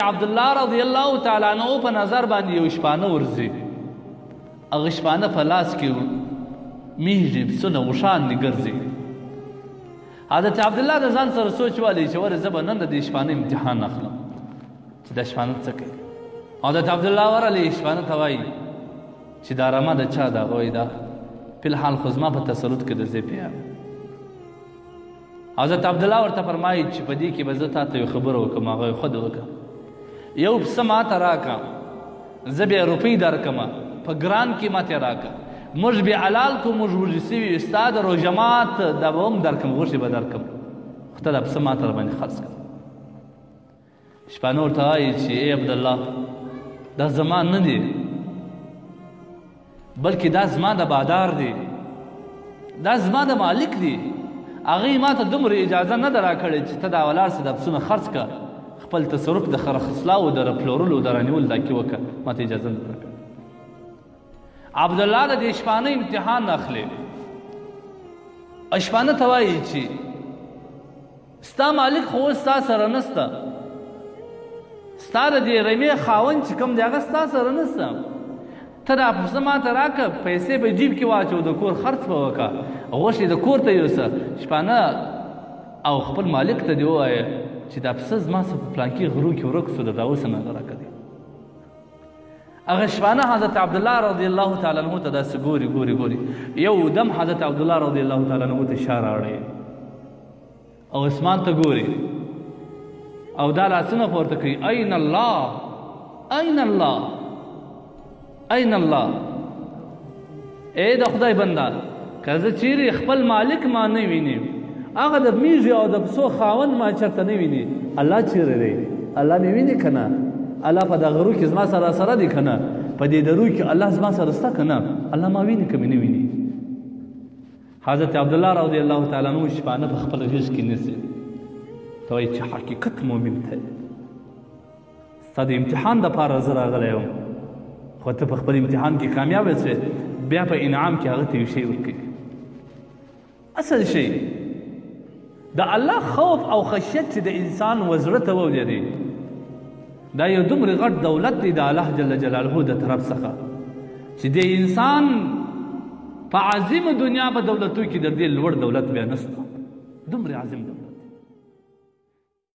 عبدالله رضی الله تعالی عنہ په نظر باندې یو شپانه ورځي. هغه شپانه په لاس کې میږي پسونه وشاندې ګرځي. حضرت عبدالله د ځان سره سوچ والی چې ورې زه به نن د دې شپانه امتحان اخلم چې دا شپانه څه کوي. حضرت عبدالله ورغلی شپانه ته وایي چې دا رمه د چا ده؟ هغه وایي دا فلحال خو زما په تسلط کې د زه پیا. حضرت عبدالله ورته فرمایي چې په دې کې به زه تا ته یو خبره وکړم. هغه خود وکړه، یو پسه ماته راکړه، زه بیا روپۍ درکړم، په ګران قیمت یې راکړه، موږ بیا حلال کړو، موږ وږي سوي، ستا د روژه مات دا به هم درکړم، غوښې به درکړم، خو ته دا پسه ماته راباندې خرڅ کړه. شپانه ورته وایي چې ای عبدالله دا زما نه دی، بلکې دا زما د بادار دی، دا زما د مالک دی. هغې ما ته دومره اجازه نه ده راکړې چې ته دا ولاړ سه دا پسونه خرڅ کړه، خپل تصرف د خرڅلاو د راپلورلو د رانیولو دا کې وکړه، ما ته اجازه نه راکړه. عبدالله د دې شپانه امتحان اخلي. شپانه ته وایي چې ستا مالک خو اوس ستا سره نسته، ستا د دې رمې خاوند چې کوم دی هغه ستا سره نسته، ته دا پسه ماته راکړه، پیسې به جیب کې واچو، د کور خرڅ به وکړه، غوښې د کور ته یوسه. شپانه او خپل مالک ته دې ووایه چې دا پسه زما څه په پلانکي غرو کې ورک سو، دا اوس نه راکړه. هغه شپانه حضرت عبدالله رضی الله تعالی عنه ته داسې ګوري ګوري ګوري، یو دم حضرت عبدالله رضی الله تعالی عنه ته اشاره اړوي او اسمان ته ګوري او دا لاسونه پورته کوي، این الله این الله این الله. ای د خدای بنده، که زه چیرې خپل مالک ما نه وینم، هغه د میږي او د پسو خاوند ما چېرته نه ویني، الله چیرې دی؟ الله مې ویني که نه؟ الله په دغه غرو کې زما سره سره دی که نه؟ په دې درو کې الله زما سره شته که نه؟ الله ما ویني که مې نه ویني؟ حضرت عبدالله رضی الله تعالی عنه شپانه په خپل غېږ کې نیسي، ته وایي چې حقیقت مؤمن ته ستا د امتحان دپاره زه راغلی یم، خو ته په خپل امتحان کې کامیابه شوې، بیا په انعام کې هغه ته یو شی ورکوي. اصل شی د الله خوف او خشیت چې د انسان وزړه ته وولري، دا یو دومره غټ دولت دی د الله جل جلاله د طرف څخه چې د انسان په عظیم دنیا په دولتو کې د دې لوړ دولت بیا نشته، دومره عظیم دولت.